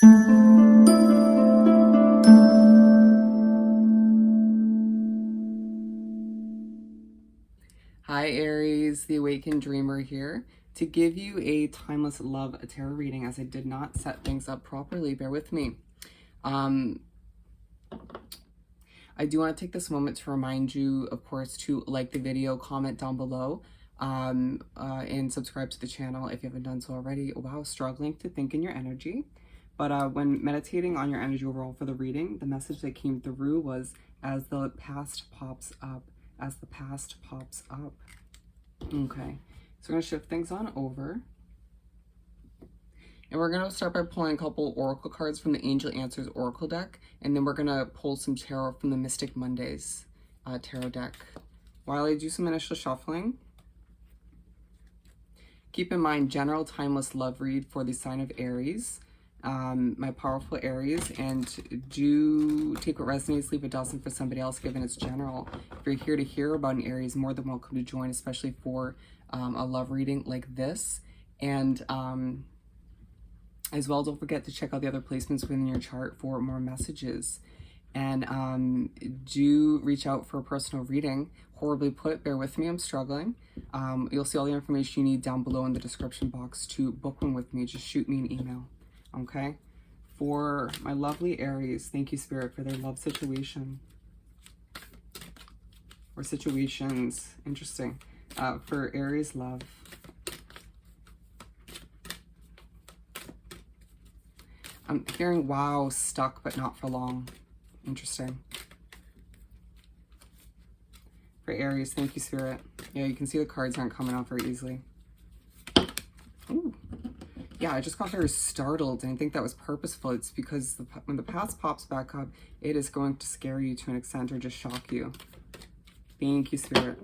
Hi Aries, the Awakened Dreamer here to give you a timeless love tarot reading, as I did not set things up properly. Bear with me. I do want to take this moment to remind you, of course, to like the video, comment down below, and subscribe to the channel if you haven't done so already. Wow, struggling to think in your energy. But when meditating on your energy overall for the reading, the message that came through was, as the past pops up, as the past pops up. Okay, so we're going to shift things on over. And we're going to start by pulling a couple oracle cards from the Angel Answers Oracle deck. And then we're going to pull some tarot from the Mystic Mondays tarot deck. While I do some initial shuffling, keep in mind, general timeless love read for the sign of Aries. My powerful Aries, and do take what resonates, leave what doesn't for somebody else, given it's general. If you're here to hear about an Aries, more than welcome to join, especially for a love reading like this. And as well, don't forget to check out the other placements within your chart for more messages. And do reach out for a personal reading. Horribly put, bear with me, I'm struggling. You'll see all the information you need down below in the description box to book one with me. Just shoot me an email. Okay, for my lovely Aries, thank you, Spirit, for their love situation or situations. Interesting. For Aries love, I'm hearing wow, stuck but not for long. Interesting. For Aries, thank you, Spirit. Yeah, you can see the cards aren't coming out very easily. Ooh. Yeah, I just got very startled, and I think that was purposeful. It's because when the past pops back up, it is going to scare you to an extent or just shock you. Thank you, Spirit.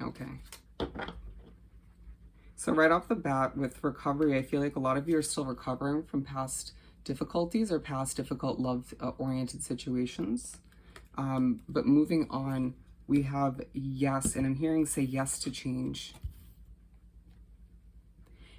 Okay. So right off the bat with recovery, I feel like a lot of you are still recovering from past difficulties or past difficult love-oriented situations. But moving on, we have yes, and I'm hearing say yes to change.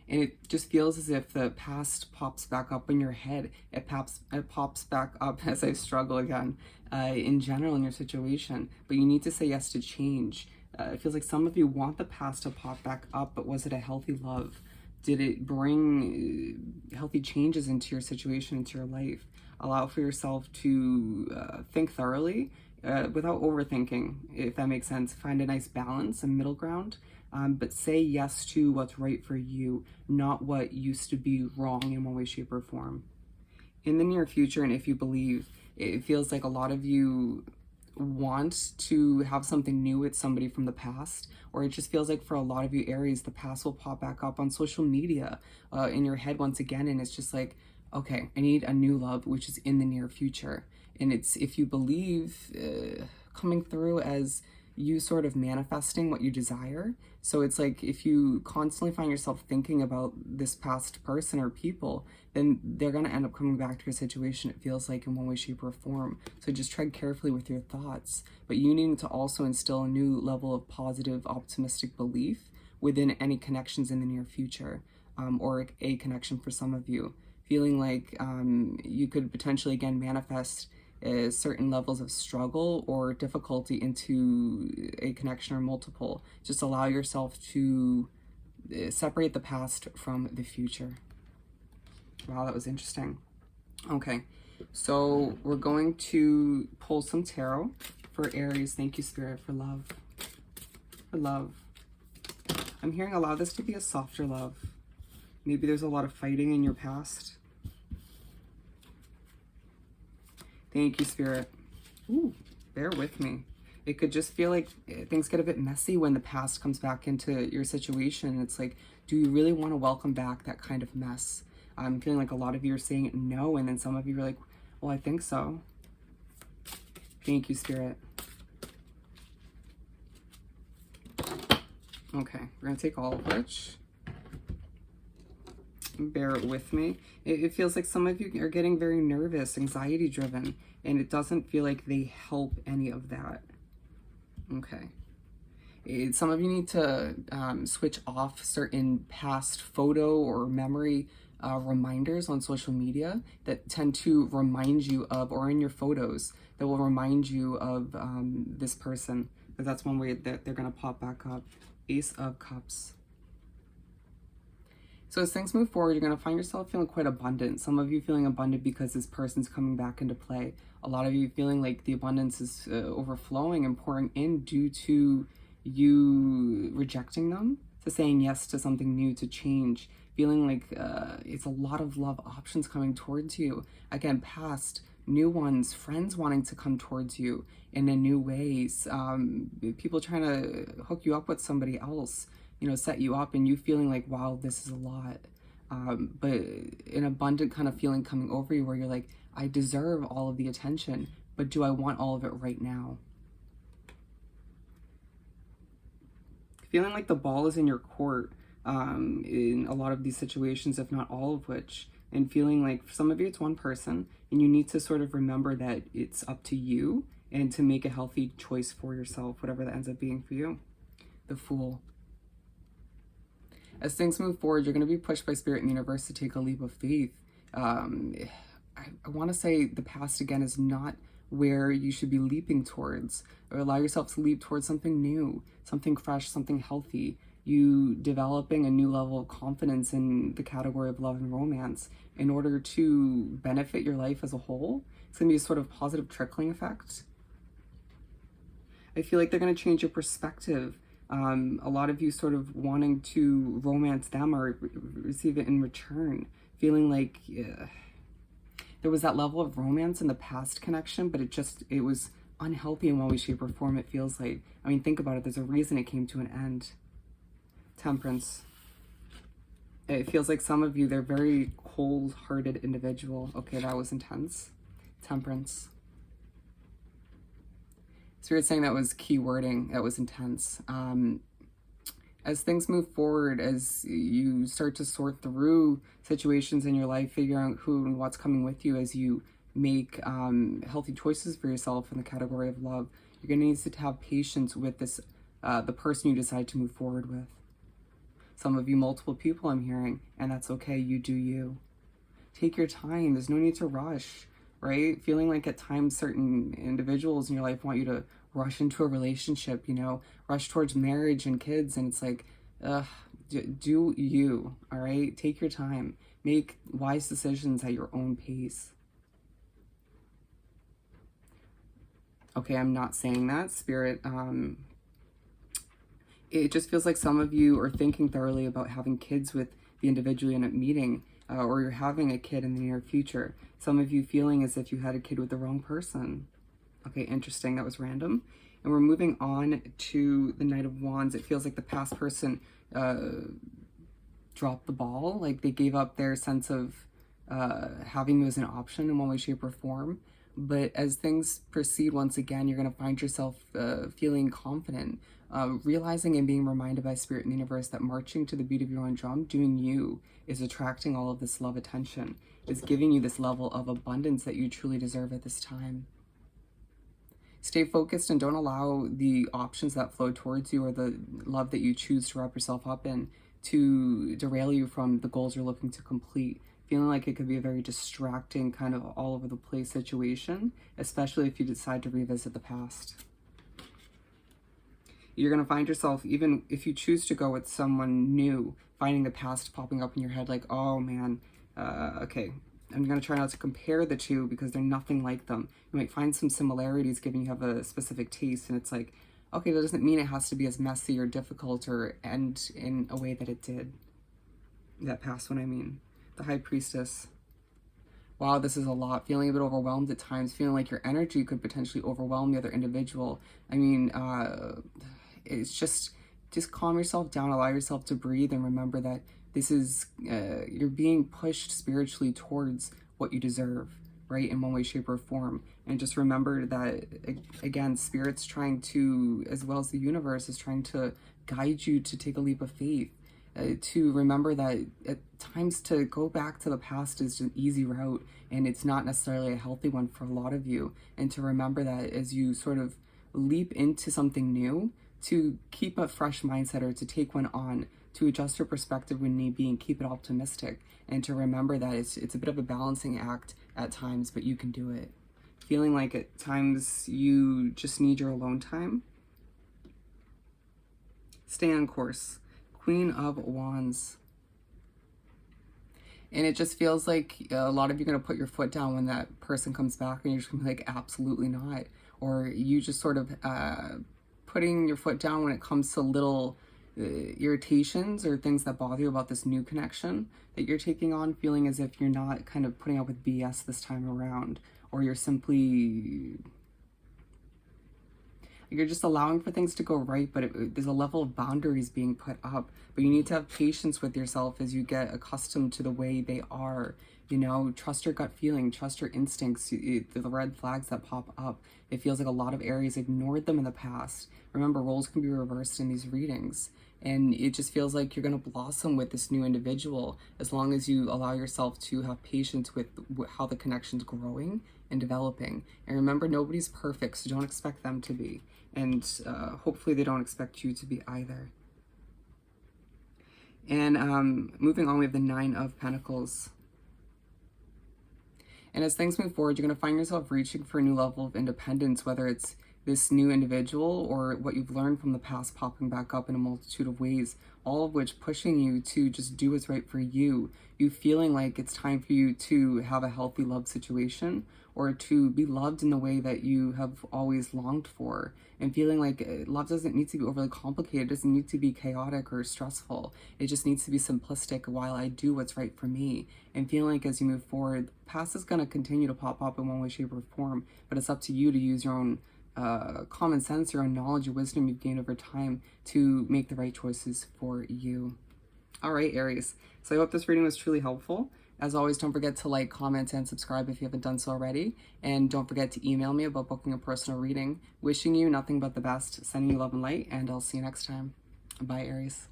And it just feels as if the past pops back up in your head. It pops back up as I struggle again in general in your situation. But you need to say yes to change. It feels like some of you want the past to pop back up, but was it a healthy love? Did it bring healthy changes into your situation, into your life? Allow for yourself to think thoroughly without overthinking, if that makes sense. Find a nice balance, a middle ground, but say yes to what's right for you, not what used to be wrong in one way, shape, or form. In the near future, and if you believe, it feels like a lot of you want to have something new with somebody from the past, or it just feels like for a lot of you Aries, the past will pop back up on social media in your head once again, and it's just like, okay, I need a new love, which is in the near future. And it's, if you believe, coming through as you sort of manifesting what you desire. So it's like if you constantly find yourself thinking about this past person or people, then they're going to end up coming back to your situation, it feels like, in one way, shape, or form. So just tread carefully with your thoughts. But you need to also instill a new level of positive, optimistic belief within any connections in the near future, or a connection for some of you. Feeling like you could potentially, again, manifest certain levels of struggle or difficulty into a connection or multiple. Just allow yourself to separate the past from the future. Wow, that was interesting. Okay, so we're going to pull some tarot for Aries. Thank you, Spirit, for love. For love. I'm hearing allow this to be a softer love. Maybe there's a lot of fighting in your past. Thank you, Spirit. Ooh, bear with me. It could just feel like things get a bit messy when the past comes back into your situation. It's like, do you really want to welcome back that kind of mess? I'm feeling like a lot of you are saying no, and then some of you are like, well, I think so. Thank you, Spirit. Okay, we're going to take all of which. Bear with me. It feels like some of you are getting very nervous, anxiety driven, and it doesn't feel like they help any of that. Okay. Some of you need to switch off certain past photo or memory reminders on social media that tend to remind you of, or in your photos that will remind you of this person. But that's one way that they're going to pop back up. Ace of Cups. So as things move forward, you're going to find yourself feeling quite abundant. Some of you feeling abundant because this person's coming back into play. A lot of you feeling like the abundance is overflowing and pouring in due to you rejecting them, to saying yes to something new, to change. Feeling like it's a lot of love options coming towards you. Again, past, new ones, friends wanting to come towards you in a new ways. People trying to hook you up with somebody else, set you up, and you feeling like, wow, this is a lot. But an abundant kind of feeling coming over you where you're like, I deserve all of the attention, but do I want all of it right now? Feeling like the ball is in your court in a lot of these situations, if not all of which, and feeling like for some of you it's one person, and you need to sort of remember that it's up to you and to make a healthy choice for yourself, whatever that ends up being for you. The Fool. As things move forward, you're going to be pushed by Spirit and the universe to take a leap of faith. I want to say the past, again, is not where you should be leaping towards, or allow yourself to leap towards something new, something fresh, something healthy. You developing a new level of confidence in the category of love and romance in order to benefit your life as a whole. It's going to be a sort of positive trickling effect. I feel like they're going to change your perspective. A lot of you sort of wanting to romance them or receive it in return, feeling like there was that level of romance in the past connection, but it was unhealthy in one way, shape, or form, it feels like. I mean, think about it. There's a reason it came to an end. Temperance. It feels like some of you, they're very cold-hearted individual. Okay, that was intense. Temperance. Spirit saying that was key wording. That was intense. As things move forward, as you start to sort through situations in your life, figure out who and what's coming with you as you make healthy choices for yourself in the category of love, you're going to need to have patience with this, the person you decide to move forward with. Some of you, multiple people I'm hearing, and that's okay. You do you. Take your time. There's no need to rush, right? Feeling like at times certain individuals in your life want you to rush into a relationship, rush towards marriage and kids, and it's like, do you, all right? Take your time. Make wise decisions at your own pace. Okay, I'm not saying that, Spirit. It just feels like some of you are thinking thoroughly about having kids with the individual you end up meeting, or you're having a kid in the near future. Some of you feeling as if you had a kid with the wrong person. Okay, interesting. That was random. And we're moving on to the Knight of Wands. It feels like the past person dropped the ball. Like they gave up their sense of having you as an option in one way, shape, or form. But as things proceed, once again, you're going to find yourself feeling confident, realizing and being reminded by Spirit and the universe that marching to the beat of your own drum, doing you, is attracting all of this love attention, is giving you this level of abundance that you truly deserve at this time. Stay focused and don't allow the options that flow towards you or the love that you choose to wrap yourself up in to derail you from the goals you're looking to complete. Feeling like it could be a very distracting, kind of all over the place situation, especially if you decide to revisit the past. You're going to find yourself, even if you choose to go with someone new, finding the past popping up in your head like, oh man, okay, I'm going to try not to compare the two because they're nothing like them. You might find some similarities given you have a specific taste, and it's like, okay, that doesn't mean it has to be as messy or difficult or end in a way that it did. That past one, I mean. The High Priestess. Wow, this is a lot. Feeling a bit overwhelmed at times. Feeling like your energy could potentially overwhelm the other individual. I mean, it's just calm yourself down. Allow yourself to breathe and remember that this is, you're being pushed spiritually towards what you deserve, right? In one way, shape, or form. And just remember that, again, Spirit's trying to, as well as the universe, is trying to guide you to take a leap of faith. To remember that at times to go back to the past is an easy route and it's not necessarily a healthy one for a lot of you. And to remember that as you sort of leap into something new, to keep a fresh mindset or to take one on, to adjust your perspective when need be and keep it optimistic, and to remember that it's a bit of a balancing act at times, but you can do it. Feeling like at times you just need your alone time. Stay on course. Queen of Wands. And it just feels like a lot of you are going to put your foot down when that person comes back, and you're just going to be like, absolutely not. Or you just sort of putting your foot down when it comes to little irritations or things that bother you about this new connection that you're taking on, feeling as if you're not kind of putting up with BS this time around, or you're simply, you're just allowing for things to go right, but there's a level of boundaries being put up. But you need to have patience with yourself as you get accustomed to the way they are. You know, trust your gut feeling, trust your instincts, the red flags that pop up. It feels like a lot of Aries ignored them in the past. Remember, roles can be reversed in these readings. And it just feels like you're going to blossom with this new individual as long as you allow yourself to have patience with how the connection's growing and developing. And remember, nobody's perfect, so don't expect them to be. And hopefully they don't expect you to be either. And moving on, we have the Nine of Pentacles. And as things move forward, you're going to find yourself reaching for a new level of independence, whether it's this new individual or what you've learned from the past popping back up in a multitude of ways, all of which pushing you to just do what's right for you. You feeling like it's time for you to have a healthy love situation, or to be loved in the way that you have always longed for, and feeling like love doesn't need to be overly complicated, it doesn't need to be chaotic or stressful. It just needs to be simplistic while I do what's right for me. And feeling like as you move forward, the past is going to continue to pop up in one way, shape, or form, but it's up to you to use your own common sense, your own knowledge, your wisdom you've gained over time to make the right choices for you. All right, Aries. So I hope this reading was truly helpful. As always, don't forget to like, comment, and subscribe if you haven't done so already. And don't forget to email me about booking a personal reading. Wishing you nothing but the best, sending you love and light, and I'll see you next time. Bye, Aries.